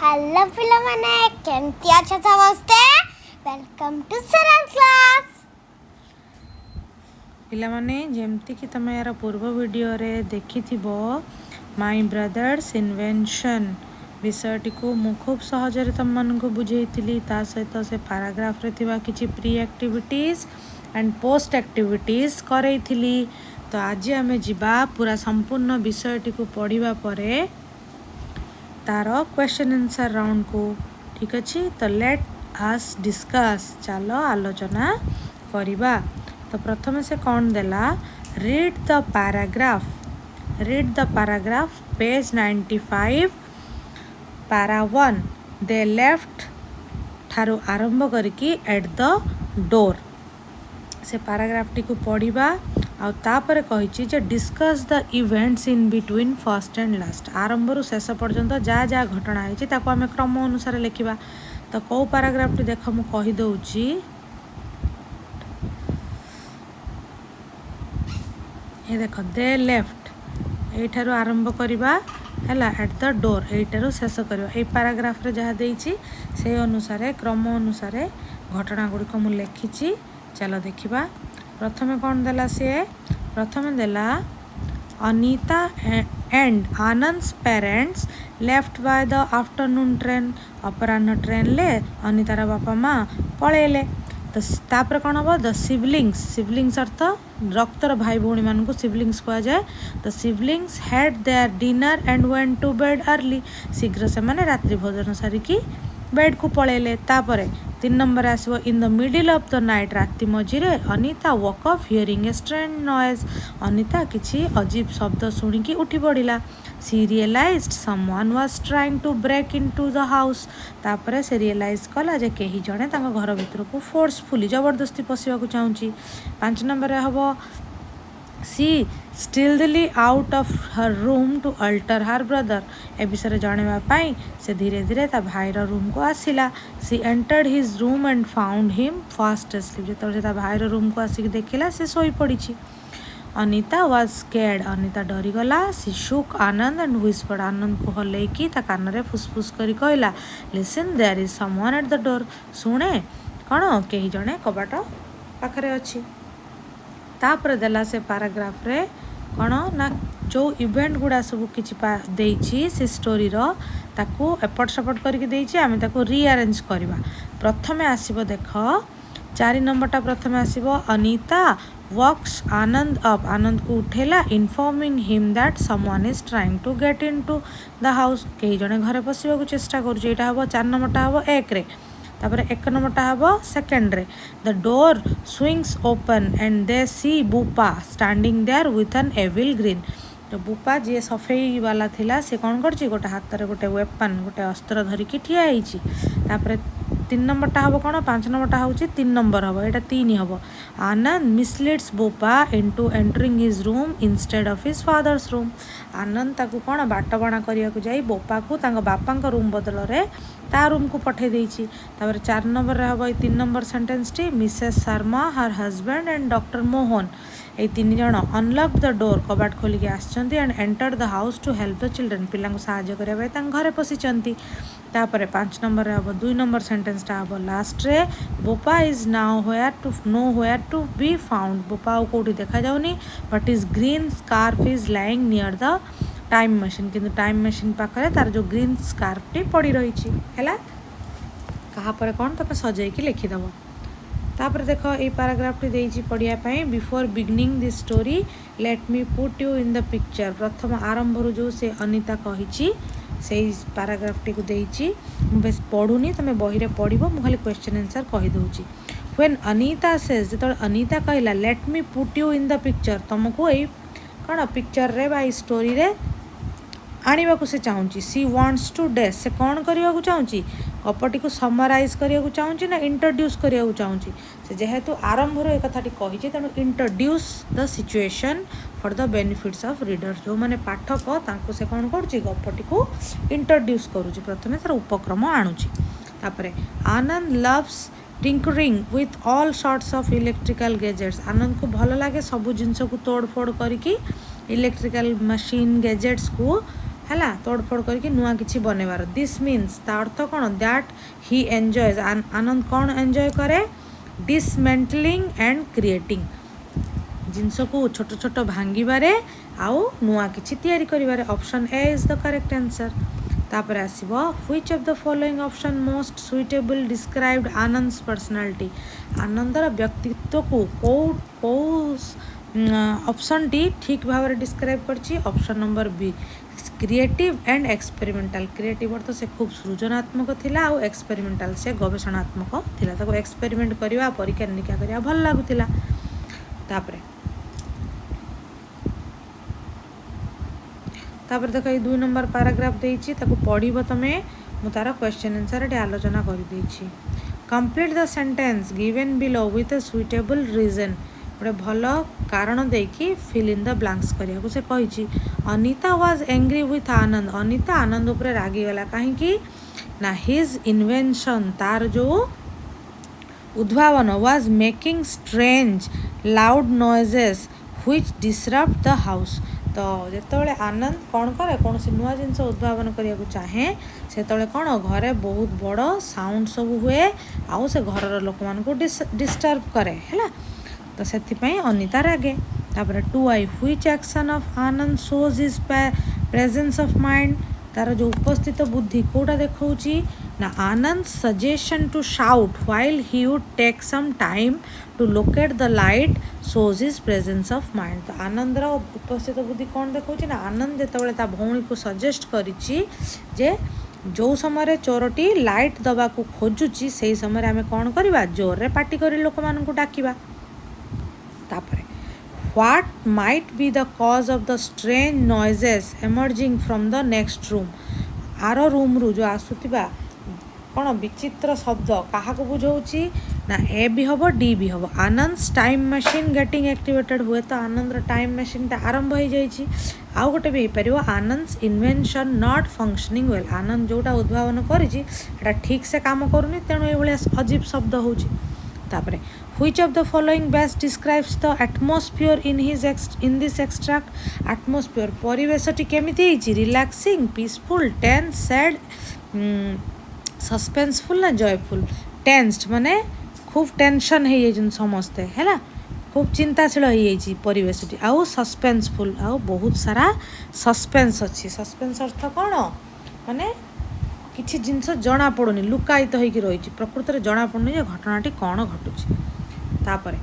Hello पिलामाने केमती अच्छा समस्ते वेलकम टू सरल क्लास पिलामाने जेमती कि तमे यार पूर्व वीडियो रे देखिथिबो माय ब्रदर्स इन्वेंशन विषयटी को मु खूब सहजरे तुम मन को बुझेइथिली ता सहित से पैराग्राफ रे थिबा किछि pre activities and post activities करैथिली। तो आज आमे जिबा पूरा संपूर्ण विषयटी को पढ़िबा परे तार क्वेश्चन आंसर राउंड को। ठीक अच्छे तो लेट आस डिस्कस चलो आलोचना करिबा। तो प्रथम से कौन देला रीड द पैराग्राफ पेज 95 पारा 1 दे लेफ्ट ठारू आरंभ करके एट द डोर से पैराग्राफ टी को पढ़िबा आउ तापर कहिछि जे discuss the events in between first and last आरंभ रु शेष पर्यंत जा जा घटना है ताको आमे क्रम अनुसार लिखिबा। तो कौ पैराग्राफ टी देख मु कहि दउछि ए देख दे लेफ्ट एठारु आरंभ करिबा हैला एट द डोर एठारु शेष करिबा। ए पैराग्राफ रे जहा देइछि से अनुसार क्रम अनुसार घटना गुडी को मु लिखिछि। चलो देखिबा प्रथमे कौन देला से प्रथमे देला Anita and Anand's parents left by the afternoon train अपराह्न ट्रेन ले अनीतार बापा माँ पळेले। तो तापर कौन हम द सिबलिंग्स अर्थ रक्तर भाई भौणी मान को सिबलिंग्स कहा जाए। The siblings had their dinner and went to bed early शीघ्र से माने रात्रि भोजन सारिकी बेड को पळेले। तापर 3 नंबर आसो in the middle of the night राति मझिरे Anita woke of hearing a strange noise Anita किछि अजीब शब्द सुनिकी उठी पड़िला। She realized someone was trying to break into the house तापरे से रियलाइज कला जे केही जणे तांग घर भितर को फोर्सफुली जबरदस्ती पसिबा को चाहूची। 5 नंबर हबो she stealthily out of her room to alert her brother ए विषय जाना से धीरे धीरे ता भाईर रूम को आसिला। She entered his room and found him fast sleep जो भाईर रूम को आसिक देखिला से सोई पड़ी। अनीता वाज स्कैर्ड अनीता डरीगला। She shook Anand and whispered Anand को हल्लैकी ता कान रे फुसफुस करी कहला listen there is someone at the door शुणे कौन कहीं जड़े कबाट पाखरे अच्छी। तापर देला से पैराग्राफ रे कौन ना जो इवेंट गुड़ा सब किछि देइछि से स्टोरी रो ताको एपट सपट करके देइछि आमे ताको रीअरेंज करबा। प्रथमे आसीबो देख 4 नंबरटा प्रथमे आसीबो अनीता वॉक्स आनंद अप आनंद को उठेला informing him that someone is trying to get into the house कई जने घरे पसिबा को चेष्टा करूछि। एटा हबो 4 नंबरटा हबो 1 रे। तापर 1 नंबरटा हबो सेकंड रे the door swings open and they see Bupa standing there with an evil grin. तो बुपा जी सफेई वाला थिला से कौन करछि गोटे हाथ रे गोटे वेपन गोटे अस्त्र धरिकी ठिया होइछि। तापर 3 नंबरटा हबो कोन 5 नंबरटा होउछि 3 नंबर हबो एटा 3 हबो आनंद मिसलीड्स बुपा into entering his room instead of his father's room Anand ताकू कोन बाटबणा करिया को जाई बोपा को तांग बापांक रूम बदल रे ता रूम को पठे देइछि। तापर 4 नंबर रे हबो 3 नंबर सेंटेंस टी Mrs Sharma her husband and doctor Mohan ए 3 जण अनलॉक द डोर कबाट खोली के आछंती and enter the house to help the children पिला को सहायता करे बे तांग घरे पसिचंती। तापर 5 नंबर रे हबो 2 नंबर सेंटेंस टा हबो लास्ट रे बोपा is nowhere to be found बोपा कोठी देखा जाउनी but is green scarf is lying near the time machine किंतु टाइम मशीन पाखरे तार जो ग्रीन स्कार्फ टी पड़ी रही है कहा पर कौन तक सजाई की लिखिदेव। तापर देख ये पैराग्राफ टी देइछि पढ़िया पई before beginning this story let me put you in the picture प्रथम आरंभ रु जो से अनीता कहिछि से पैराग्राफ टी को देइछि बेस पढ़ुनी तमे बही रे पढ़िबो मु खाली क्वेश्चन आंसर कहि दउछि। व्हेन अनीता सेज जतल अनीता कहला let me put you in the picture तुमको ए कौन पिक्चर रे बा स्टोरी रे आनिबा को से चाहूँगी। सी वांट्स टू डेस से कौन करने को चाहूँगी गपटी को समराइज करने को चाहूँगी ना इंट्रोड्यूस करने को चाहूँगी से जेहेतु आरंभ रो एक कथाटी कही तेणु introduce the situation for the benefits of reader जो माने पाठक तांको से कौन करुँची गपटी को इंट्रोड्यूस करुँची प्रथमे तार उपक्रम आणुची। तापरे Anand loves tinkering with all sorts of electrical gadgets Anand को भल लगे सबू जिनस को तोड़ फोड़ करके इलेक्ट्रिकल मशीन गैजेट्स को ହେଲା ତୋଡ଼ଫୋଡ଼ କରିକି ନୂଆ କିଛି ବନେଇବାର। ଦିସ୍ ମିନ୍ସ ତା ଅର୍ଥ କ'ଣ ଦ୍ୟାଟ୍ ହି ଏନ୍ଜୟଜ୍ ଆନନ୍ଦ କ'ଣ ଏନ୍ଜୟ କରେ ଡିସମେଣ୍ଟଲିଂ ଆଣ୍ଡ କ୍ରିଏଟିଂ ଜିନିଷକୁ ଛୋଟ ଛୋଟ ଭାଙ୍ଗିବାରେ ଆଉ ନୂଆ କିଛି ତିଆରି କରିବାରେ। Option A is the correct answer. ତାପରେ ଆସିବ which of the following option most suitable described Anand's personality. ଆନନ୍ଦର ବ୍ୟକ୍ତିତ୍ୱକୁ କେଉଁ ଅପସନ୍ଟି ଠିକ୍ ଭାବରେ ଡିସ୍କ୍ରାଇବ୍ କରିଛି? Option number B creative and experimental. Creative ଅର୍ଥ ସେ ଖୁବ୍ ସୃଜନାତ୍ମକ ଥିଲା ଆଉ ଏକ୍ସପେରିମେଣ୍ଟାଲ୍ ସେ ଗବେଷଣାତ୍ମକ ଥିଲା। ତାକୁ ଏକ୍ସପେରିମେଣ୍ଟ କରିବା ପରୀକ୍ଷା ନିରୀକ୍ଷା କରିବା ଭଲ ଲାଗୁଥିଲା। ତାପରେ ଦେଖ ଏଇ 2 ନମ୍ବର ପାରାଗ୍ରାଫ ଦେଇଛି ତାକୁ ପଢ଼ିବ ତମେ। ମୁଁ ତାର କ୍ୱେଶ୍ଚନ୍ ଆନ୍ସର୍ ଏଠି ଆଲୋଚନା କରିଦେଇଛି। Complete the sentence given below with a suitable reason. ଗୋଟେ ଭଲ କାରଣ ଦେଇକି ଫିଲ୍ ଇନ୍ ଦ ବ୍ଲାଙ୍କ୍ସ କରିବାକୁ ସେ କହିଛି। Anita was angry with Anand. Anita Anand ଉପରେ ରାଗିଗଲା କାହିଁକି ନା ହିଜ୍ ଇନଭେନ୍ସନ୍ ତାର ଯେଉଁ ଉଦ୍ଭାବନ was making strange loud noises which disrupt the house. ତ ଯେତେବେଳେ ଆନନ୍ଦ କ'ଣ କରେ କୌଣସି ନୂଆ ଜିନିଷ ଉଦ୍ଭାବନ କରିବାକୁ ଚାହେଁ ସେତେବେଳେ କ'ଣ ଘରେ ବହୁତ ବଡ଼ ସାଉଣ୍ଡ ସବୁ ହୁଏ ଆଉ ସେ ଘରର ଲୋକମାନଙ୍କୁ ଡିଷ୍ଟର୍ବ କରେ ହେଲା। ତ ସେଥିପାଇଁ ଅନିତା ରାଗେ। ତାପରେ 2i which action of Anand shows his presence of mind. ତାର ଯେଉଁ ଉପସ୍ଥିତ ବୁଦ୍ଧି କେଉଁଟା ଦେଖାଉଛି ନା Anand suggestion to shout while he would take some time to locate the light shows his presence of mind. ତ ଆନନ୍ଦର ଉପସ୍ଥିତ ବୁଦ୍ଧି କ'ଣ ଦେଖାଉଛି ନା ଆନନ୍ଦ ଯେତେବେଳେ ତା ଭଉଣୀକୁ ସଜେଷ୍ଟ କରିଛି ଯେ ଯେଉଁ ସମୟରେ ଚୋରଟି ଲାଇଟ୍ ଦେବାକୁ ଖୋଜୁଛି ସେହି ସମୟରେ ଆମେ କ'ଣ କରିବା ଜୋରରେ ପାଟି କରି ଲୋକମାନଙ୍କୁ ଡାକିବା। ତାପରେ what might be the cause of the strange noises emerging from the next room. ଆର ରୁମ୍ରୁ ଯେଉଁ ଆସୁଥିବା କ'ଣ ବିଚିତ୍ର ଶବ୍ଦ କାହାକୁ ବୁଝାଉଛି ନା ଏ ବି ହେବ ଡି ବି ହେବ। ଆନନ୍ଦ's ଟାଇମ୍ ମେସିନ୍ ଗେଟିଂ ଆକ୍ଟିଭେଟେଡ୍। ହୁଏତ ଆନନ୍ଦର ଟାଇମ୍ ମେସିନ୍ଟା ଆରମ୍ଭ ହୋଇଯାଇଛି। ଆଉ ଗୋଟେ ବି ହେଇପାରିବ ଆନନ୍ଦ's ଇନଭେନ୍ସନ୍ ନଟ୍ ଫଙ୍କସନିଂ ୱେଲ୍। ଆନନ୍ଦ ଯେଉଁଟା ଉଦ୍ଭାବନ କରିଛି ସେଇଟା ଠିକ୍ ସେ କାମ କରୁନି ତେଣୁ ଏଇଭଳିଆ ଅଜୀବ ଶବ୍ଦ ହେଉଛି। ତାପରେ which of the following best describes the atmosphere in this extract. Atmosphere ପରିବେଶଟି କେମିତି ହେଇଛି relaxing peaceful tense sad suspenseful ନା ଜୟଫୁଲ୍। ଟେନ୍ସଡ୍ ମାନେ ଖୁବ୍ ଟେନସନ୍ ହେଇଯାଇଛନ୍ତି ସମସ୍ତେ ହେଲା ଖୁବ୍ ଚିନ୍ତାଶୀଳ ହେଇଯାଇଛି ପରିବେଶଟି। ଆଉ ସସ୍ପେନ୍ସଫୁଲ୍ ଆଉ ବହୁତ ସାରା ସସ୍ପେନ୍ସ ଅଛି। ସସ୍ପେନ୍ସ ଅର୍ଥ କ'ଣ ମାନେ କିଛି ଜିନିଷ ଜଣାପଡ଼ୁନି ଲୁକାୟିତ ହେଇକି ରହିଛି ପ୍ରକୃତରେ ଜଣାପଡ଼ୁନି ଯେ ଘଟଣାଟି କ'ଣ ଘଟୁଛି। ତାପରେ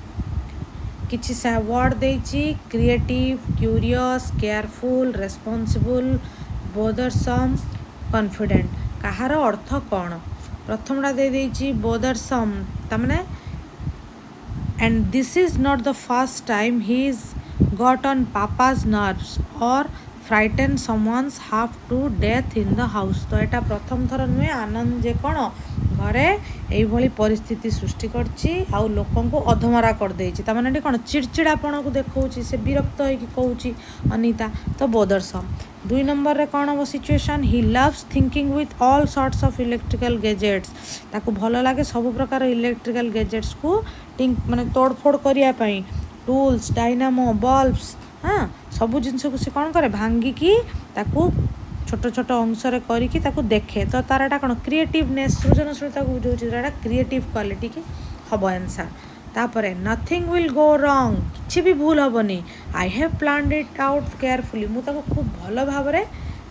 କିଛି ୱାର୍ଡ଼ ଦେଇଛି creative curious careful responsible bothersome confident. କାହାର ଅର୍ଥ କ'ଣ? ପ୍ରଥମଟା ଦେଇଛି ବୋଦରସମ୍ ତାମାନେ and this is not the first time he's got on papa's nerves or frightened someone's half to death in the house। ତ ଏଇଟା ପ୍ରଥମ ଥର ନୁହେଁ ଆନନ୍ଦ ଯେ କ'ଣ ଘରେ ଏଇଭଳି ପରିସ୍ଥିତି ସୃଷ୍ଟି କରିଛି ଆଉ ଲୋକଙ୍କୁ ଅଧମରା କରିଦେଇଛି। ତାମାନେ ଏଠି କ'ଣ ଚିଡ଼ଚିଡ଼ାପଣକୁ ଦେଖାଉଛି ସେ ବିରକ୍ତ ହେଇକି କହୁଛି ଅନିତା ତ ବୋଦରସମ୍। 2 ନମ୍ବରରେ କ'ଣ ହେବ situation he loves thinking with all sorts of electrical gadgets. ତାକୁ ଭଲ ଲାଗେ ସବୁ ପ୍ରକାର ଇଲେକ୍ଟ୍ରିକାଲ୍ ଗେଜେଟ୍ସକୁ ମାନେ ତୋଡ଼ଫୋଡ଼ କରିବା ପାଇଁ ଟୁଲ୍ସ ଡାଇନାମୋ ବଲ୍ବସ୍ ସବୁ ଜିନିଷକୁ ସେ କ'ଣ କରେ ଭାଙ୍ଗିକି ତାକୁ ଛୋଟ ଛୋଟ ଅଂଶରେ କରିକି ତାକୁ ଦେଖେ। ତ ତାର ଏଇଟା କ'ଣ କ୍ରିଏଟିଭନେସ୍ ସୃଜନଶୀଳତାକୁ ବୁଝାଉଛି ଏଇଟା କ୍ରିଏଟିଭ୍ କ୍ୱାଲିଟି କି ହେବ ଆନ୍ସର୍। ତାପରେ ନଥିଙ୍ଗ ୱିଲ୍ ଗୋ ରଙ୍ଗ କିଛି ବି ଭୁଲ ହେବନି I have planned it out carefully. ମୁଁ ତାକୁ ଖୁବ୍ ଭଲ ଭାବରେ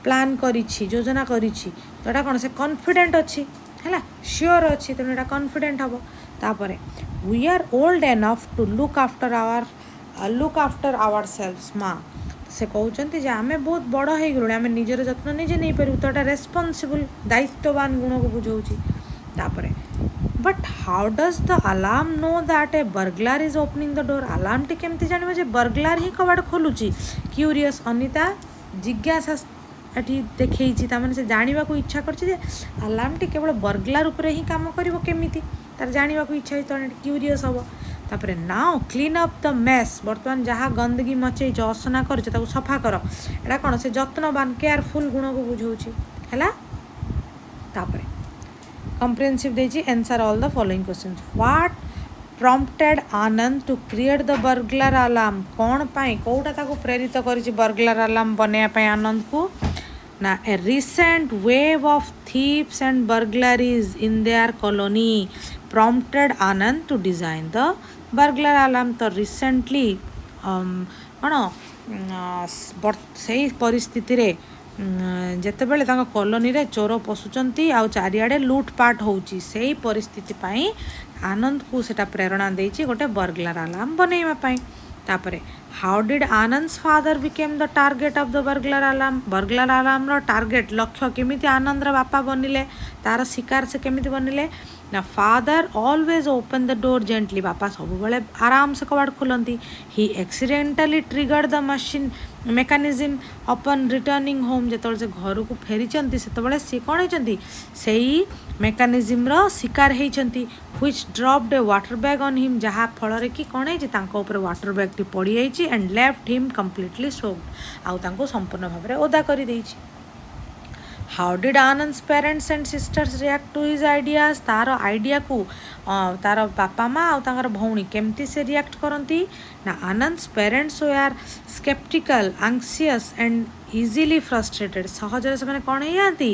ପ୍ଲାନ୍ କରିଛି ଯୋଜନା କରିଛି। ତ ଏଇଟା କ'ଣ ସେ କନଫିଡେଣ୍ଟ ଅଛି ହେଲା ସିଓର ଅଛି ତେଣୁ ଏଇଟା କନଫିଡେଣ୍ଟ ହେବ। ତାପରେ we are old enough to look after our selves ମା ସେ କହୁଛନ୍ତି ଯେ ଆମେ ବହୁତ ବଡ଼ ହେଇଗଲୁଣି ଆମେ ନିଜର ଯତ୍ନ ନିଜେ ନେଇପାରିବୁ। ତ ଏଇଟା ରେସ୍ପନ୍ସିବୁଲ୍ ଦାୟିତ୍ୱବାନ ଗୁଣକୁ ବୁଝାଉଛି। ତାପରେ but how does the alarm know that a burglar is opening the door. ଆଲାର୍ମଟି କେମିତି ଜାଣିବ ଯେ ବର୍ଗଲାର ହିଁ କବାଟ ଖୋଲୁଛି। କ୍ୟୁରିୟସ୍ ଅନିତା ଜିଜ୍ଞାସା ଏଠି ଦେଖେଇଛି ତାମାନେ ସେ ଜାଣିବାକୁ ଇଚ୍ଛା କରିଛି ଯେ ଆଲାର୍ମଟି କେବଳ ବର୍ଗଲାର ଉପରେ ହିଁ କାମ କରିବ କେମିତି ତାର ଜାଣିବାକୁ ଇଚ୍ଛା ହେଇଛି ତେଣୁ କ୍ୟୁରିୟସ୍ ହେବ। ତାପରେ ନାଓ କ୍ଲିନ୍ ଅପ୍ ଦ ମେସ୍ ବର୍ତ୍ତମାନ ଯାହା ଗନ୍ଦଗି ମଚେଇଛ ଅସନା କରିଛ ତାକୁ ସଫା କର। ଏଇଟା କ'ଣ ସେ ଯତ୍ନବାନ କେୟାରଫୁଲ୍ ଗୁଣକୁ ବୁଝାଉଛି ହେଲା। ତାପରେ କମ୍ପ୍ରେହେନ୍ସିଭ୍ ଦେଇଛି answer all the following questions. What prompted Anand to create the burglar alarm. କ'ଣ ପାଇଁ କେଉଁଟା ତାକୁ ପ୍ରେରିତ କରିଛି ବର୍ଗଲାର ଆଲାର୍ମ ବନେଇବା ପାଇଁ ଆନନ୍ଦକୁ ना a recent wave of thefts and burglaries in their colony prompted Anand to design the burglar alarm. तो रिसेंटली कौन से परिस्थिति रे ଯେତେବେଳେ ତାଙ୍କ କଲୋନୀରେ ଚୋର ପଶୁଛନ୍ତି ଆଉ ଚାରିଆଡ଼େ ଲୁଟପାଟ ହେଉଛି ସେଇ ପରିସ୍ଥିତି ପାଇଁ ଆନନ୍ଦକୁ ସେଇଟା ପ୍ରେରଣା ଦେଇଛି ଗୋଟେ ବର୍ଗଲାର ଆଲାର୍ମ ବନେଇବା ପାଇଁ। ତାପରେ how did Anand's father become the target of the burglar alarm. Burglar ଆଲାର୍ମର ଟାର୍ଗେଟ ଲକ୍ଷ୍ୟ କେମିତି ଆନନ୍ଦର ବାପା ବନିଲେ, ତାର ଶିକାର ସେ କେମିତି ବନିଲେ ନା ଫାଦର ଅଲୱେଜ ଓପନ୍ ଦ ଡୋର୍ ଜେଣ୍ଟଲି। ବାପା ସବୁବେଳେ ଆରାମସେ କବାଟ ଖୋଲନ୍ତି। ହି ଏକ୍ସିଡେଣ୍ଟାଲି ଟ୍ରିଗର୍ଡ ଦ ମେକାନିଜିମ୍ ଅପନ୍ ରିଟର୍ଣ୍ଣିଂ ହୋମ୍। ଯେତେବେଳେ ସେ ଘରକୁ ଫେରିଛନ୍ତି ସେତେବେଳେ ସିଏ କ'ଣ ହେଇଛନ୍ତି ସେଇ ମେକାନିଜିମ୍ର ଶିକାର ହେଇଛନ୍ତି। Which dropped a water bag on him. ଯାହା ଫଳରେ କି କ'ଣ ହେଇଛି ତାଙ୍କ ଉପରେ ୱାଟର ବ୍ୟାଗ୍ଟି ପଡ଼ିଯାଇଛି and left him completely soaked. ଆଉ ତାଙ୍କୁ ସମ୍ପୂର୍ଣ୍ଣ ଭାବରେ ଓଦା କରିଦେଇଛି। How did Anand's parents and sisters react to his ideas. तार आइडिया को तार बापा माँ और तार भौणी केमती से रिएक्ट करती ना। Anand's parents were sceptical anxious and easily frustrated. सहजरे से कौन हो जाती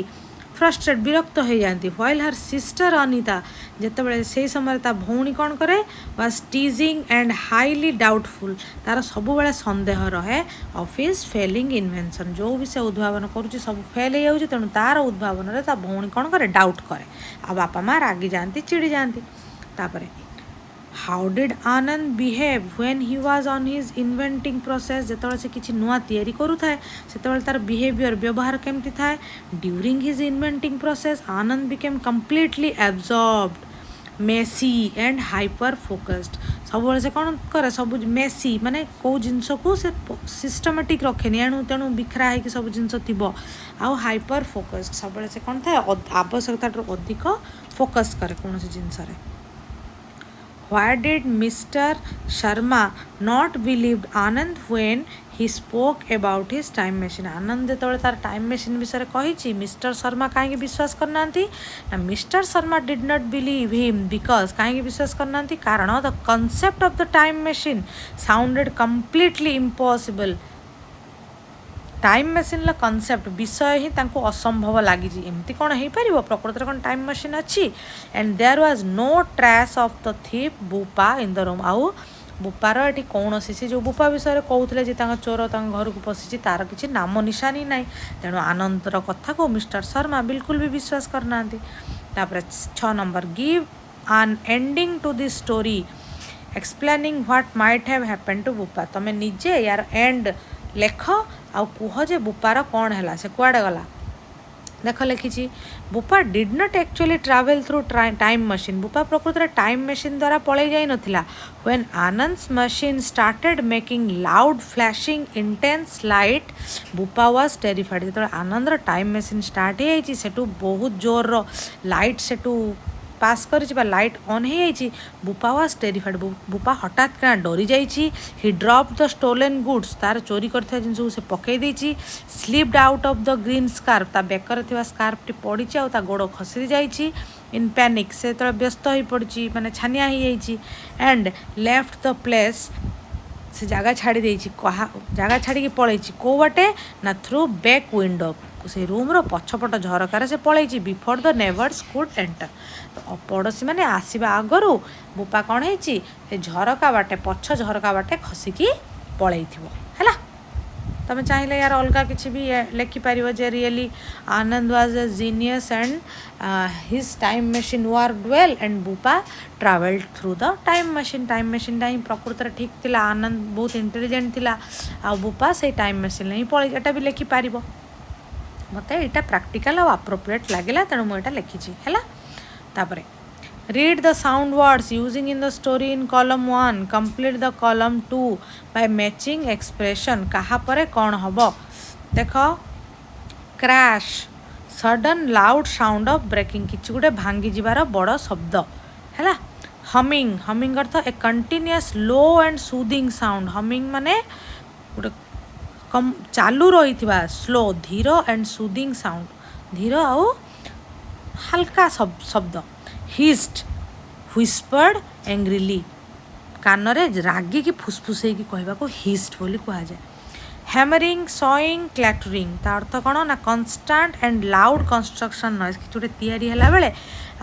फ्रस्ट्रेट विरक्त हो जाती। व्हाइल हर सिस्टर अनिता जितेबाला से समय ता भौणी कौन करे was teasing and highly doubtful. तार सब बेले संदेह रहे ऑफ हिज फेलिंग इन्वेंशन। जो भी से उद्भावन करुच्ची सब फेल हो जाऊँगी तेणु तार उद्भावन में ता भौणी कौन करे डाउट करे आ बापा माँ रागी जाती चिड़ी जाती। तापरे how did Anand behave when he was on his inventing process. जितेबाला से किसी नुआ तैयारी करूए से तार बिहेवियर व्यवहार केमती थाए। During his inventing process Anand became completely absorbed messy and hyper focused. सब से कौन करे सब मेसी माने कौ जिनस को से सिस्टमेटिक रखेनि एणु तेणु बिखरा है कि सब जिनस थी आउ हाइपर फोकस्ड सब से कौन था आवश्यकता अधिक फोकस करे कौन से जिनस। Why did Mr. Sharma not believe Anand when he spoke about his time machine? आनंद जो तार टाइम मशीन विषय कही मिस्टर शर्मा कहीं विश्वास करना ना। Mister Sharma did not believe him because कहीं विश्वास करना कारण the concept of the time machine sounded completely impossible. Time machine concept विषय ही तांको असंभव लगी एमती कौन हो पार प्रकृत कौन टाइम मशीन अच्छी। And there was no trace of the thief Bupa in the room. आउ बुपार ये कौन सी जो बुपा विषय कहते चोर घर को पशिची तार किसी नाम निशानी ना। तेणु आनंदर कथा को मिस्टर शर्मा बिल्कुल भी विश्वास करना। 6 number give an ending to this story explaining what might have happened to Bupa. तुम निजे यार एंड लेख आउ कह जे बुपार कौन है से कुआड़े गला। देख लिखी बुपा did not actually travel through time machine. बुपा प्रकृत में टाइम मशीन द्वारा पलि जाई नथिला। When Anand's machine started making loud flashing intense light बुपा वाज टेरिफाइड। जो आनंदर टाइम मशीन स्टार्ट हो सेटू बहुत जोर लाइट सेटू पास कर लाइट ऑन हो जाइए। Bupa was terrified. बुपा हठात क्या डरी जाइए। He drop the stolen goods तार चोरी करता जिन से पकई देछि। Slipped out of the green scarf ता बेकर थिबा स्कार्फ टी पड़ी आ ता गोड़ खसरी जाइए। इन पैनिक से तो व्यस्त हो पड़ी माने छानिया हो जाइए। एंड लेफ्ट द प्लेस से जगह छाड़ी देछि। जगह छाड़ी पलि कौ बाटे ना थ्रू बैक विंडो से रूम्र पछपट झरकार से पलि before the neighbours could enter. तो पड़ोशी मैंने आसवा आगु बुपा कौन है झरका बाटे पछ झरका बाटे खसिकी पलि है। तुम चाहिए यार अलग किसी भी लिखिपार जे really Anand was a genius and his time machine worked well and बुपा travelled through the time machine. Time machine ही प्रकृत में ठीक थिला। आनंद बहुत इंटेलिजेंट थिला आ बुपा से टाइम मशीन ही पलि एटा भी लिखिपार। मत यहाँ प्रैक्टिकल और अप्रोप्रिएट लगे तेणु मुझे लिखी है। तापर read the sound words using in the story in column 1 complete the column 2 by matching expression. कहा परे कौन हम देख crash sudden loud sound of breaking किसी गोटे भांगी जीवार बड़ शब्द है। हमिंग हमिंग अर्थ a continuous low and soothing sound. Humming माने गोटे कम चालू रही स्लो धीर एंड सूदिंग साउंड धीर आउ हल्का शब्द। हिस्ट व्हिस्पर्ड एंग्रीली कान रे रागी की फुसफुस कहवा को हिस्ट बोली कहुए। हैमरिंग सॉइंग क्लैटरिंग ता अर्थ कौन ना कन्स्टाट एंड लाउड कंस्ट्रक्शन नॉइज कि जोटे तैयारी है बेले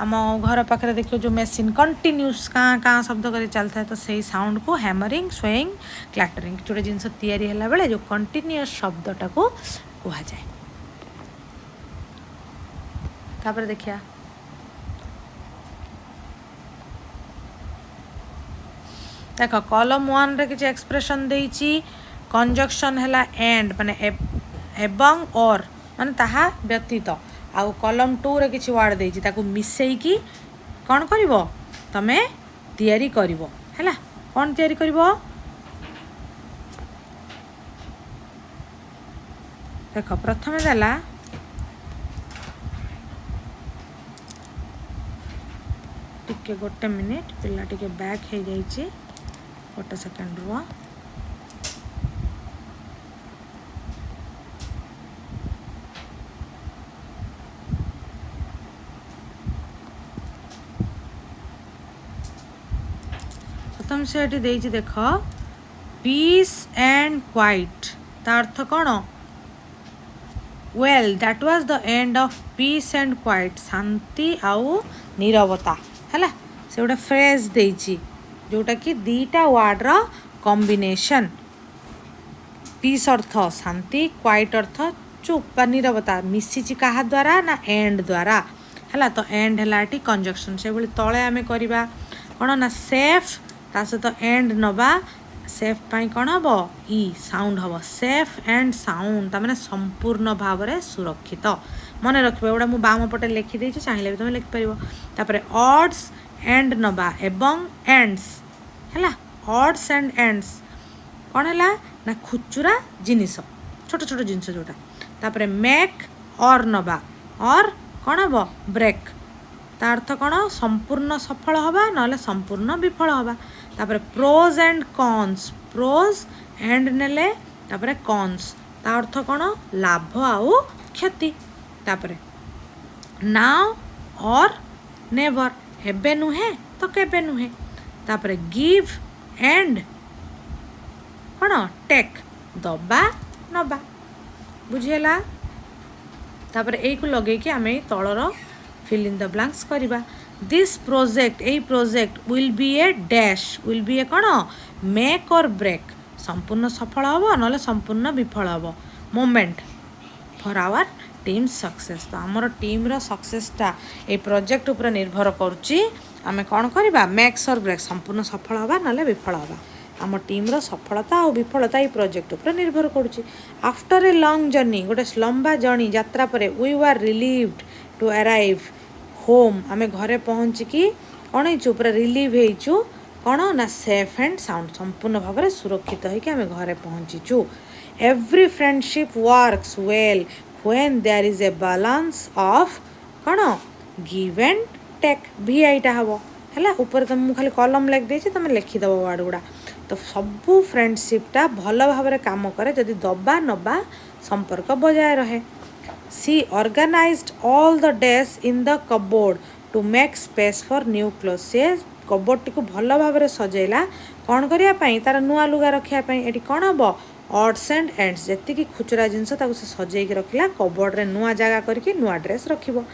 आम घर पाखे देखिए जो मेसीन कंटिन्यूस काँ काँ शब्द कर चलता है तो सही साउंड को हैमरिंग स्वेइंग क्लैटरिंग जोटे जिनस तैयारी है बेले जो कंटिन्यूअस शब्दटा को कह जाए। तापर देखिया देख कॉलम 1 रे किसी एक्सप्रेशन देइची कंजक्शन हैला एंड माने एवं और माने ताहा व्यतीत आउ कॉलम 2 रे किसी वर्ड देइची ताकू मिसेई की कौन करिवो तमे तैयारी करिवो हैला कौन तैयारी करिवो देख प्रथमे देला टिके गोटे मिनिट पिला टिके बैक हो जाइए गोटे सेकेंड रुआ प्रथम से ये देख पीस एंड क्वाइट ता अर्थ कौन well that was the end of peace and quiet शांति आउ नीरवता है से गोटे फ्रेज देइची जोटा कि दीटा वर्ड रा कॉम्बिनेशन पीस अर्थ शांति क्वाइट अर्थ चुप बा नीरवता मिसिची कहा द्वारा ना एंड द्वारा है तो एंड है कंजक्शन से भाई तले आम करवा कौन ना सेफ ता सहित एंड नवा सेफ पाई कौन हम ई साउंड हम सेफ एंड साउंड ताने संपूर्ण भाव में सुरक्षित मन रखिए एगुड़ा मुझे बाम पटे लिखिदे चाहिए भी तुम लिखिपर ऑड्स एंड नवा एवं एंड्स है ऑड्स एंड एंड्स कौन है ना खुचुरा जिनिस छोट छोट जिनस जोटा तापर मेक और नवा और कौन हम ब्रेक ता अर्थ कौन संपूर्ण सफल हवा ना संपूर्ण विफल हवा तापर pros and cons pros and नेले तापर कॉन्स ता अर्थ कौन लाभ आउ क्षति तापर नाउ और नेवर एबे नुहे तो केबे नुहे तापर गिव एंड कौन टेक दबा नबा बुझीला तापर एई को लगे कि आमे तलर फिल इन द ब्लैंक्स करवा this project a project will be a dash will be a कौन मेक और ब्रेक संपूर्ण सफल हम ना संपूर्ण विफल हम moment for our team success तो आमर टीम रो सक्सेसटा ए प्रोजेक्ट उपर निर्भर करुच्ची आमे कौन करवा मेक्स और ब्रेक संपूर्ण सफल हवा ना विफल हवा आम टीम रो सफलता और विफलता ये प्रोजेक्ट उपर निर्भर करुच्ची आफ्टर ए लॉन्ग जर्नी गोटे लंबा जर्नी यात्रा पर we were relieved to arrive home आमे घरे पहुँचिकी कौन हो पूरा रिलीव होइचु कौन ना सेफ एंड साउंड संपूर्ण भाव में सुरक्षित होइके आमे घरे पहुँचीचु every friendship works well when there is a balance of कौन गिव एंड टेक भी आईटा हम है ऊपर तुम खाली कलम लिख देती तुम लिखिदेव वर्ड गुड़ा तो सबू फ्रेंडशिपटा भल भाव में काम करे जदि दबा नबा संपर्क बजाय रहे she organised all the desk in the cupboard to make space for new cloth से कबोर्ड टी भल भाव में सजेला कौन करने तार नुआ लुगा रखापी ये कौन हम ऑड्स एंड एंड्स जी खुचुरा जिनस से सजे रखला कबोर्ड रे नुआ जगह करके नुआ ड्रेस रखिबो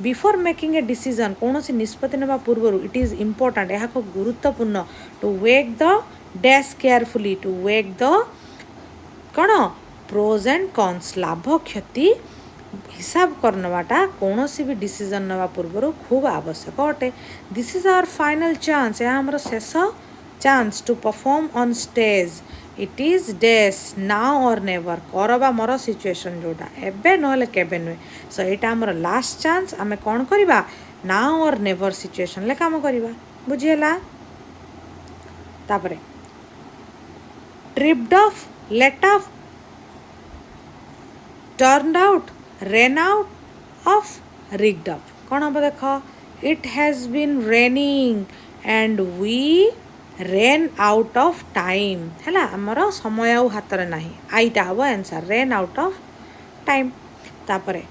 बिफोर मेकिंग ए डिसीजन कौन सी निष्पत्ति नेबा पूर्व इट इज इम्पोर्टाट यह खूब गुरुत्वपूर्ण to weigh the desk carefully to weigh the कौन प्रोज एंड कॉन्स लाभ क्षति हिसाब करनवाटा कौन सी भी डिसीजन नवा पूर्व खूब आवश्यक अटे this is our final chance यह आमर शेष chance to perform on stage it is डेस नाउ और नेवर करबा मोर सिचुएशन जोटा एबे नहले केबे नुहे सो एटा आमर लास्ट चांस आमे कौन करबा नाउ और नेवर सिचुएशन ले काम करबा बुझिएला तापरे tripped off let off turned out ran out of rigged up कौन हम देख it has been raining and we ran out of time है आमर समय आउ हाथ में ना आईटा हम answer ran out of time तापरे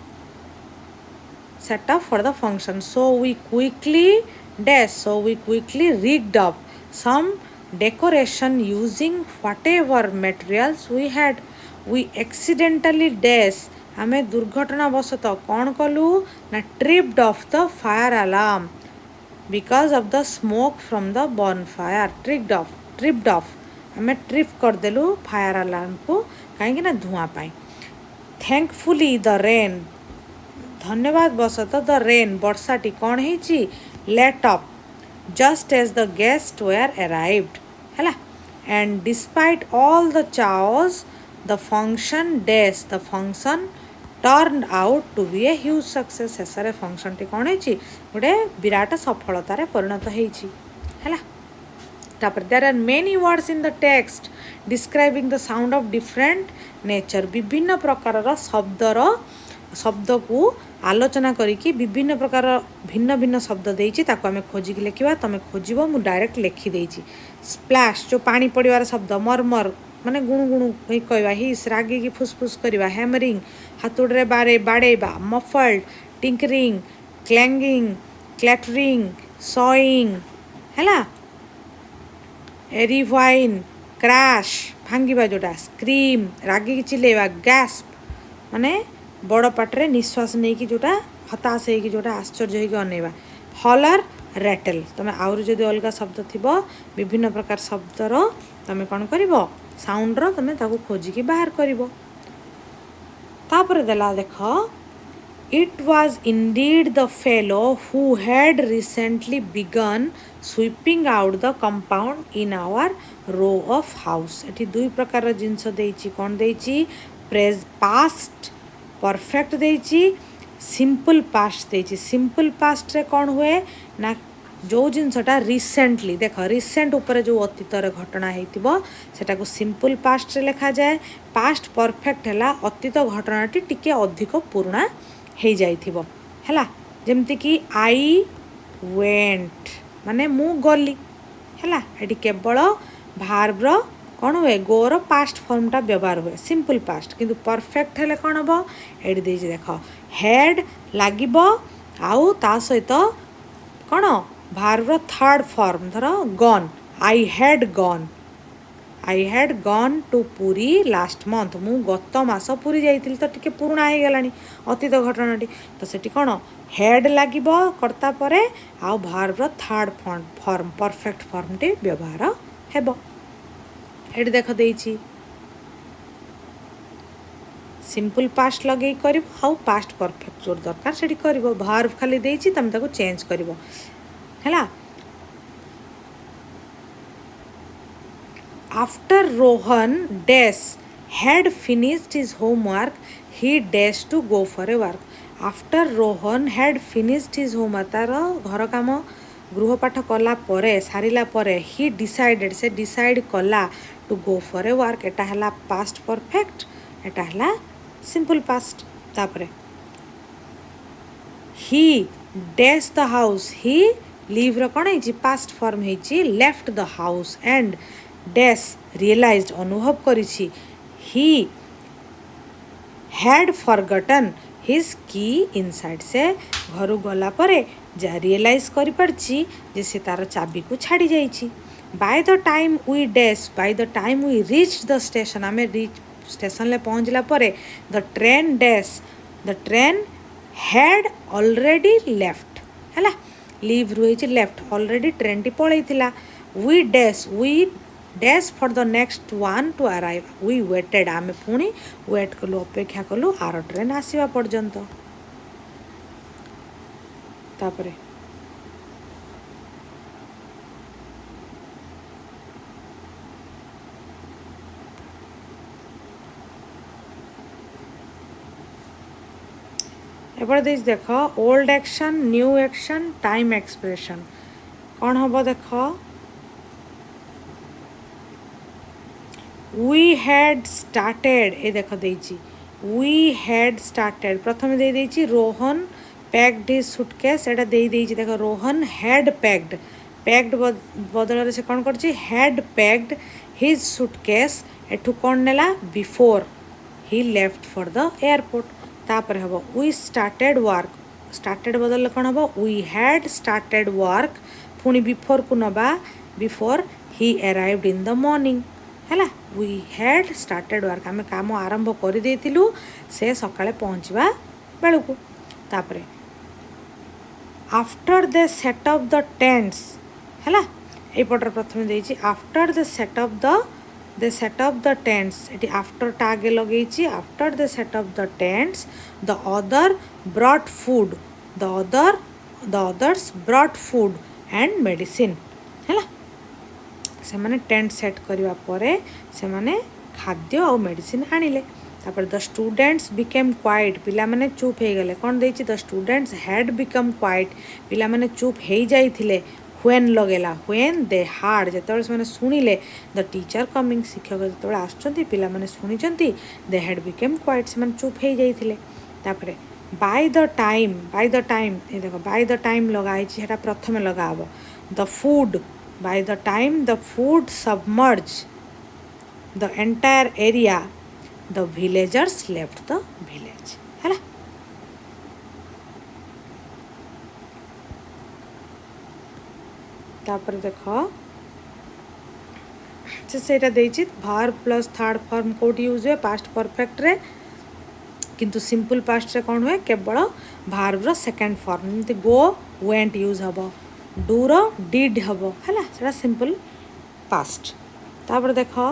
set up for the function so we quickly dash so we quickly rigged up some decoration using whatever materials we had we accidentally dash आमे दुर्घटनावशतः कौन कलु ना tripped of the fire alarm because of the smoke from the burn fire tripped of आमे trip करदेलु fire alarm को कहीं ना धुआं पाई थैंकफुली द रेन धन्यवाद बसत द रेन वर्षाटी कौन है let up just as the guests were arrived है and despite all the chaos the function dash the function turn out to be a huge success शेष फंक्शन टी कौन है गोटे विराट सफलतार परिणत है तापर there are many words in the text describing the sound of different nature विभिन्न प्रकार शब्द को आलोचना करिकी विभिन्न प्रकार भिन्न भिन्न शब्द देइछि ताको आमे खोजिकी लिखिबा तमे खोजिबो मु डायरेक्ट लिखि देइछि स्प्लैश जो पानी पड़िवार शब्द मरमर माने गुणु गुणु कहवा हिस रागी की फुसफुस करवा हैमरिंग हाथुड़े बारे बाड़ेबा मफल्ड टिंकरिंग क्लैंगिंग क्लैटरिंग सॉइंग हैला एरिवाइन क्रैश भांगिबा जोटा स्क्रीम रागी की चिल्लेबा गैस्प माने बड़ पाटरे निश्वास नहीं कि जोटा हताश होगी जोटा आश्चर्य होगी अनेवा हलर रैटल तुम आउर जदि अलग शब्द थी विभिन्न प्रकार शब्दर तुम कौन कर साउंडर तुम ताको खोजिकी बाहर कर देला देख it was indeed the fellow who had recently began sweeping out the compound in our row of house एटी दुई प्रकार जिनस देइछि कोन देइछि प्रेज पास्ट परफेक्ट देइछि सिंपल पास्ट देइछि सिंपल पास्ट रे कौन हुए ना जो जिनसटा रिसेंटली देख रिसेंट ऊपर जो अतीतर घटना होइतिबो सेटा को सिंपल पास्ट रे लिखा जाए पास्ट परफेक्ट हैला अतीत घटनाटी टिके अधिक पुराना हो जाइथिबो हैला जेमति कि आई वेंट माने मु गली हैला एटी केवल भार्बर कौन हुए गोर पास्ट फॉर्मटा व्यवहार हुए सिंपल पास्ट किंतु परफेक्ट हेले कौन हम एटी देइछि देख हेड लागिबो आउ ता सहित कौन भार्बर थर्ड फॉर्म धर gone I had gone to Puri last month मु गत मास पुरी जाइतिल तो टिके पुराना हो गलानी अतीत घटनाटी तो सेठी कौन हेड लागिबो कर्ता परे आउ भार्बर थर्ड फॉर्म परफेक्ट फॉर्म टी व्यवहार हेबो एटी देख देइछि सिंपल पास्ट लगे कर पास्ट परफेक्ट जो दरकार से कर भार्ब खाली देइछि तम ताको चेंज करिवो हैला after Rohan dash had finished his homework he dash to go for a walk after Rohan had finished his homework तार घर काम गृहपाठ कला परे सारिला परे ही डिसाइडेड से डिसाइड कला to go for a walk एटा हला पास्ट परफेक्ट एटा हला सिंपल पास्ट तापरे he dash the house he leave रो कौन है पास्ट फॉर्म है left the house and dash realised अनुभव करिछि ही हैड फॉरगॉटन हिज की इनसाइड से घर गला परे जा रियलाइज करि परछि जे से तार चाबी को छाड़ी जाइछि by the time we reach the station आमे रीच स्टेशन ले पहुँचला परे the train had already left हैला लीव रही लेफ्ट ऑलरेडी ट्रेन टी पलैथिला we dash for the next one to arrive we waited आमे पुणी वेट कलु अपेक्षा कलु आर ट्रेन आसीबा पर्यंत तापरे एबार देख old action new action time expression कौन हम देख वी हैड स्टार्टेड ए देख देइछि वी हैड स्टार्टेड प्रथम दे देइछि रोहन पैक्ड हिज सूटकेस एटा दे देइछि देख रोहन हैड पैक्ड बदल से कौन करछि हैड पैक्ड हिज सूटकेस एठू कौन नेला before he left for the airport तापर हम वी स्टार्टेड वर्क स्टार्टेड बदल कौन हम वी हैड स्टार्टेड वर्क पुणी बिफोर को नबा before he arrived in the morning हैला वी हैड स्टार्टेड वर्क आम काम आरंभ कर देइथिलु से सकाळे पहुँचवा बेलू को तापरे after the set up the tents है यपटर प्रथम देइछि after the set up the tents ये आफ्टर टाग लगे after the set up the tents the other brought food the others brought food and medicine है से माने टेंट सेट करवा परे से माने खाद्य और मेडिसिन आनिले तापर द स्टूडेंट्स बिकेम क्वाइट पिला माने चुप हो गले कौन देइछि the students had become quiet पिला माने चुप हो जाइथिले व्हेन लगेला व्हेन दे हार्ड जेतबे से माने सुनिले द टीचर कमिंग शिक्षक जेतबे आछंती पिला माने सुनिचंती दे हैड बिकेम क्वाइट से माने चुप हो जाइथिले तापर बाय द टाइम ये देखो बाय द टाइम लगाई हेटा प्रथम लगाबो the flood by the time the flood submerge the entire area the villagers left the village है तापर देखो सेटा देइछि वर्ब प्लस थर्ड फॉर्म कोड यूज हुए पास्ट परफेक्ट रे किंतु सिंपल पास्ट रे कौन हुए केवल वर्ब रो सेकंड फॉर्म जमती गो वेंट यूज हबो डू रो डिड हबो हैला सेटा सिंपल पास्ट तापर देखो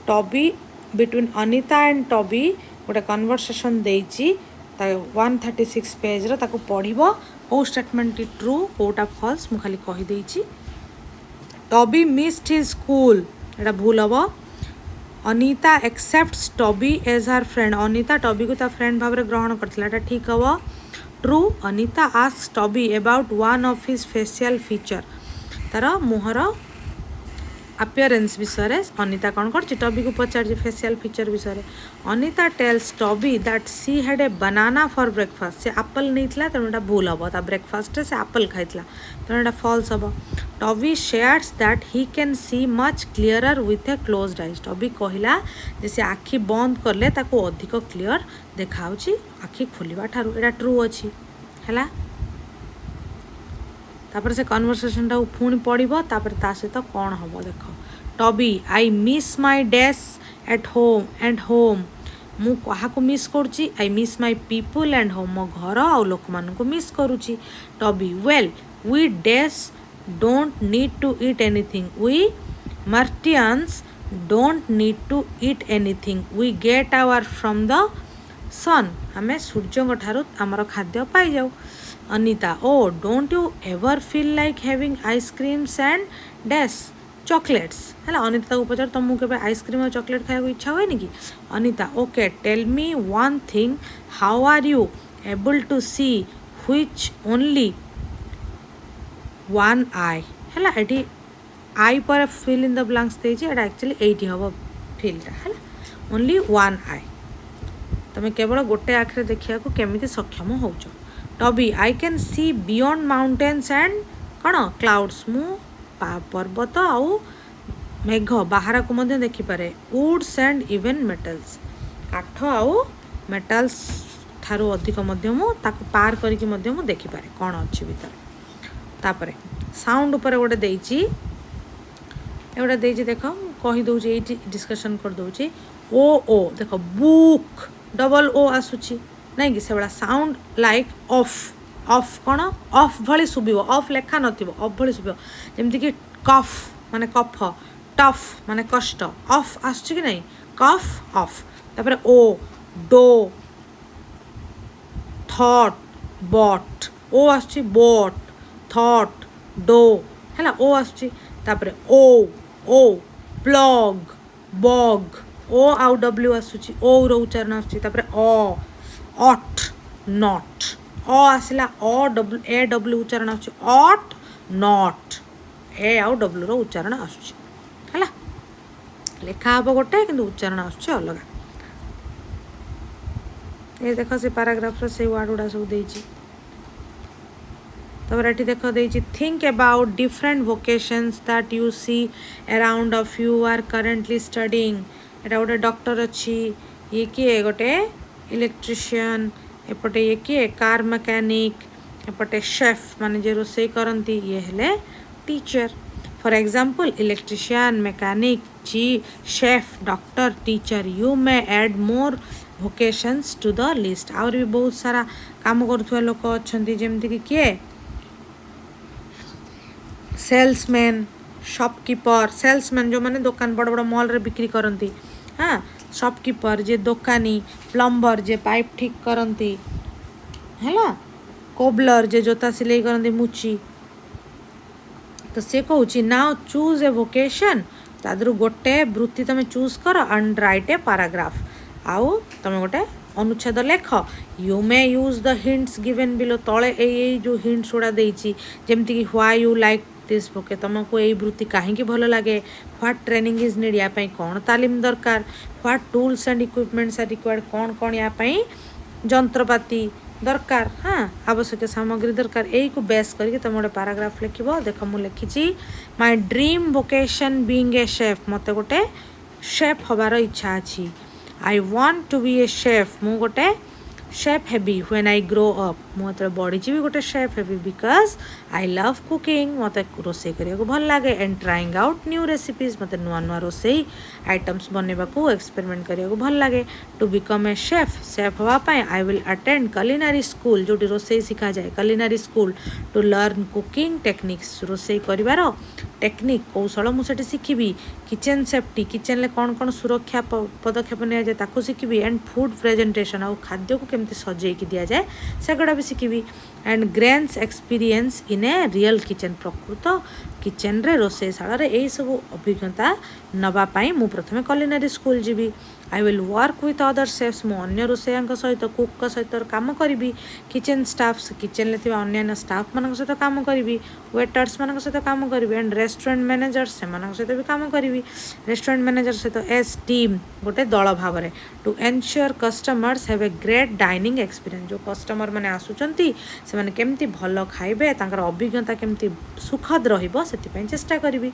Toby between Anita and Toby गोटे कन्वर्सेशन देइछि 136 पेज रो ताको पढ़िबो को स्टेटमेंट ट्रू कोटा फॉल्स मु खाली कहि देइछि टॉबी मिस्ड हिज स्कूल एटा भूल हबो Anita accepts Toby as her friend Anita Toby को ता फ्रेंड भाव रे ग्रहण करथिला एटा ठीक हबो true Anita asks Toby about one of his facial feature तार मुहर अपीयरेंस विषय अनिता कौन कर टॉबी को पचार फेशियल फीचर विषय Anita tells Toby that she had a banana for breakfast से एप्पल नहीं था तेणु भूल हम ता ब्रेकफास्ट से एप्पल खाई तेणु फॉल्स हम Toby shares that he can see much clearer with a closed eyes Toby कहला जे से आखि बंद करले ताको अधिक क्लीयर देखा आखि खोलिबा ठारू एटा ट्रू अछि हैला तापर से कन्वर्सेशन टा पुणी पढ़ो तापर ता सहित कौन हम देख Toby I miss my desk at home and home मु क्या मिस करुच्ची I miss my people and home मो घर आउ लोक मान को मिस करुच्ची टॉबी वेल वी डेस don't need to eat anything we Martians don't need to eat anything we get our from the sun आमे सूर्य ठारू आमर खाद्य पाई जाऊ Anita oh don't you ever feel like having ice creams and dash chocolates है अनिता को पचार तुमको के आइसक्रीम और चॉकलेट खाया इच्छा हुए कि Anita okay tell me one thing how are you able to see which only one eye है ये आई पर फिल इन द ब्लैंक्स देछि एटा एक्चुअली एटी हम फिलटा है ओनली वन आई तुम केवल गोटे आखिरे देखा केमी सक्षम हो Toby I can see beyond mountains and कौन क्लाउड्स मु पर्वत आउ मेघ बाहर को मध्य देखिपारे वुड्स एंड इवन मेटल्स काठ आउ मेटल्स ठारू अधिक मध्य मु ताको पार करके मध्य मु देखिपारे कौन अच्छी भीतर तापरे साउंड ऊपर गोटे देइछि एगोटा देइछि देख कहि दउछि एठी डिस्कशन कर दउछि ओ देख बुक डबल ओ आसुछि नहीं कि से बड़ा साउंड लाइक ऑफ कौन ऑफ भली शुभ ऑफ लेखा नथिबो ऑफ भली शुभ जेमति कि कफ माने कफ टफ माने कष्ट ऑफ आसुछि कि नहीं कफ ऑफ तापर ओ डो थॉट बॉट ओ आसुछि बोट थॉट डो हैला ओ आसुछि तापर ओ प्लग बग ओ आउ डब्ल्यू आसुछि ओ रो उच्चारण आसुछि तापर ऑट नॉट अ आसला ए डब्ल्यू उच्चारण आसुछि ऑट नॉट ए आउ डब्ल्यू रो उच्चारण आसुछि हैला लेखा हबो गोटे किंतु उच्चारण आसुछि अलग ए देखो से पैराग्राफ रो से वर्ड उडा सब देछि तब एठी देखो देछि think about different vocations that you see around of you are currently studying एटा गोटे डॉक्टर अछि ये किए गोटे इलेक्ट्रिशियन एपटे ये किए कार मैकेनिक एपटे शेफ माने जे रोसई करंती ये हेले teacher for example electrician, mechanic, chef, doctor, teacher. You may add more vocations to the list. आहुरी भी बहुत सारा काम करुवा लोक अच्छा जमीक किए सेल्समैन, शॉपकीपर. सेल्समैन जो मैंने दुकान बड़ बड़ मॉल रे बिक्री करती. हाँ, शॉपकीपर जे दुकानी, प्लम्बर जे पाइप ठीक करती है, कोबलर जे जोता सिलाई करती मुची. तो सी कहूँ नाउ चूज ए वोकेशन. तादर गोटे वृत्ति तुम चूज कर एंड राइट ए पैराग्राफ. आउ तुम गोटे अनुच्छेद लेख. You may use the hints given below. तले यही जो हिंट्स गुड़ा देती जमीक why you like this book. तुमको यही वृत्ति कहीं भल लगे. What training is need. या कौन तालीम दरकार. What tools and equipments are required. कौन कौन या जंत्रपाति दरकार. हाँ, आवश्यक सामग्री दरकार. यही को बेस करके तुम गोटे पैराग्राफ लिख. देख मुझे लिखी my dream vocation being a chef. मत गोटे शेफ हबार इच्छा अच्छी. I want to be a chef. मु गोटे शेफ हेबी व्हेन आई ग्रो अप. मुझे बढ़ी भी गोटे शेफ हेबी बिकज आई लव कुकिंग. मत रोसे करिया भल लगे and trying out new recipes. मत नुआ नुआ रोसई आइटम्स बनवा को एक्सपेरिमेंट करिया भल लगे. To become a chef. Chef हाँपाई I will attend culinary school जो रोसई शिखा जाए. Culinary school to learn cooking techniques. रोसई कर टेक्निक कौशल मुझे शिखी. Kitchen safety. किचेन में कौन कौन सुरक्षा पदक्षेप नि जाए शिखी. And food presentation. आ खाद्य को केमती सजेकी दि जाए सेगुड़ा भी शिखी. And gains experience in a real kitchen. प्रकृत किचेन रे रोसईशाला यही सब अभिज्ञता नवापाई मु प्रथमे कलिनारी स्कूल जीवी. I will work with other chefs. मु अन्य रोसैया सहित कुक सहित काम करी. Kitchen staffs. किचेन में अन्य स्टाफ मान सहित काम करी. वेटर्स मान सहित काम करी. एंड रेस्टोरेंट मैनेजर्स से सहित भी काम करी. रेस्टोरेंट मैनेजर सहित एज टीम गोटे दल भाव में. To ensure customers have a great dining experience. जो कस्टमर मैंने आसुचंती से माने केमती भल खाइबे तांकर अभिज्ञता केमती सुखद रहिबो सेति चेष्टा करी.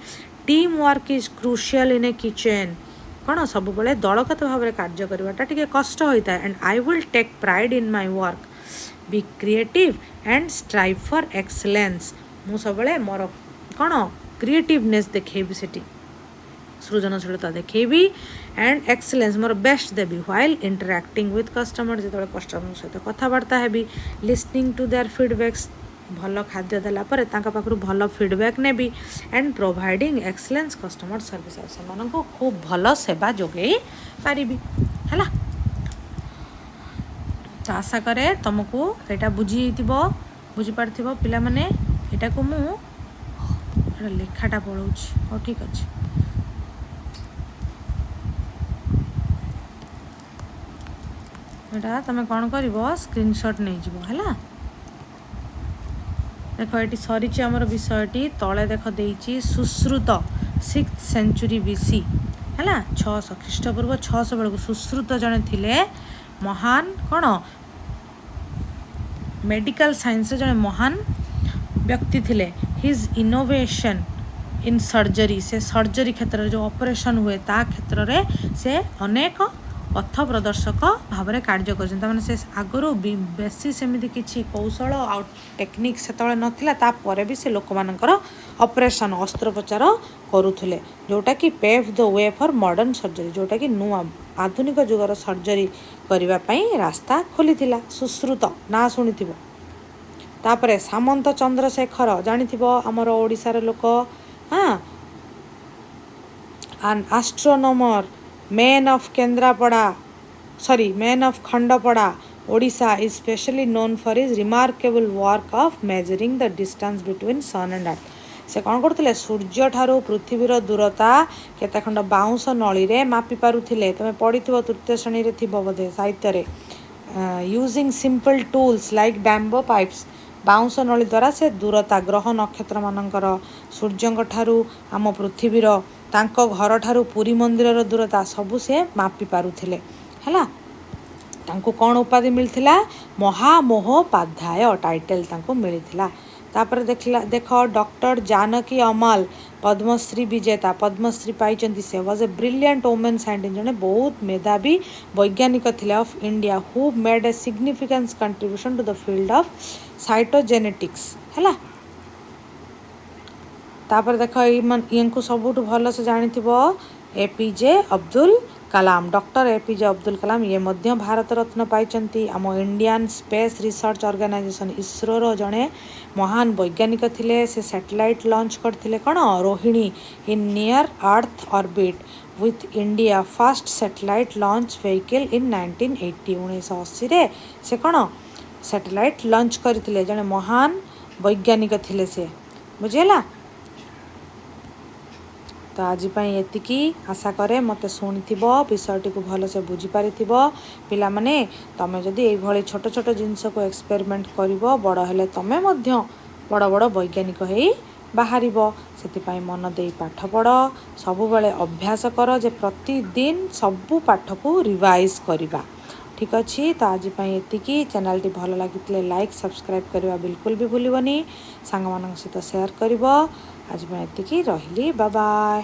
Team work is crucial in A kitchen. कौन सब बड़े दलगत भाव में कार्य करवाटा टी कष्ट होता है. And I will take pride in my work. Be creative and strive for excellence. मु सब मोर कौन क्रिएटिवनेस देखी से सृजनशीलता देखी एंड एक्सलेंस मोर बेस्ट देवी व्हाइल इंटरैक्टिंग विथ कस्टमर. जो कस्टमर सहित कथबार्ता हेबी. Listening to their feedbacks. भल खाद्य देला परे तांका पाखरु भल फीडबैक नेबी. And providing excellence customer service. से खूब भल सेवा जोगे पारि है. तो आशा करे तुमको यहाँ बुझी बुझीपार पिला माने. यहाँ को मुझे लेखाटा पढ़ाऊँ. हाँ ठीक अच्छे. यहाँ तुम कौन कर स्क्रीनशॉट नहीं जीवो है. देख ये सरी आमर विषयटी तले देख देती सुश्रुत 6th सेंचुरी बीसी है 600 ख्रीष्टपूर्व 600 बेलू सुश्रुत जड़े थिले महान कौन मेडिकल साइंस जड़े महान व्यक्ति थिले. His innovation in surgery. से सर्जरी क्षेत्र में जो ऑपरेशन हुए ता क्षेत्र में से अनेक पथ प्रदर्शक भाव में कार्य कर. से आगु बेसी सेमती किसी कौशल आ टेक्निक से नापर भी से लोक मानकर ऑपरेशन अस्त्रोपचार करुले. जोटा कि pave the way for modern surgery. जोटा कि नुआ आधुनिक जुगर सर्जरी करने रास्ता खोली. सुश्रुत ना शुणी तापर सामंत चंद्रशेखर जानी आमर ओडिशार लोक. हाँ, an astronomer. Man of Kendrapara man of Khandapada Odisha is specially known for his remarkable work of measuring the distance between sun and earth. से कौन करते सूर्य ठारू पृथ्वीर दूरता केते खंड बाउंस नली रे मापी पारुथिले. तुम पढ़ी तृतीय श्रेणी रे थिबो बोधे साहित्य रे. Using simple tools like bamboo pipes. Bounce नली द्वारा से दूरता ग्रह नक्षत्र मानकर सूर्य ठारू आम पृथ्वीर तांको घर ठारू पुरी मंदिर दूरता सबू से मापी पारुथिले है. तांको कौन उपाधि मिलथिला महामहोपाध्याय टाइटल तांको मिलथिला. तापर देख डॉक्टर जानकी अमल पद्मश्री विजेता. पद्मश्री पाइचंती. से was a brilliant women scientist. जने बहुत मेधावी वैज्ञानिक थिले of India who made a significant contribution to the field of cytogenetics है. तापर देख ये सबुठ भल से जानी APJ Abdul Kalam doctor APJ Abdul Kalam ये मध्य भारत रत्न पाई आम Indian Space Research Organisation ISRO जड़े महान वैज्ञानिक थिले से सैटेलाइट लॉन्च करथिले कौन Rohini in near earth orbit with India first satellite launch vehicle in 1980 1980 रे से कौन सैटेलाइट लॉन्च करथिले जड़े महान वैज्ञानिक थिले से बुझेला। तो आज एतिकी आशा करे मत शुणी विषयटी को भल से बुझीपारि पिला माने तमें जदि ये छोट छोट जिनस को एक्सपेरिमेंट कर बड़ हेले तमें बड़ बड़ वैज्ञानिक हो बाहर से मन दे पाठ पढ़ सबु बेले अभ्यास कर जे प्रतिदिन सबू पाठ को रिवाइज करवा ठीक अच्छे। तो आज एतिकी चैनल टी भल लगी लाइक सब्सक्राइब करवा बिल्कुल भी भूलनी सांग मान सहित शेयर कर। आज एतिकी रही बाय बाय।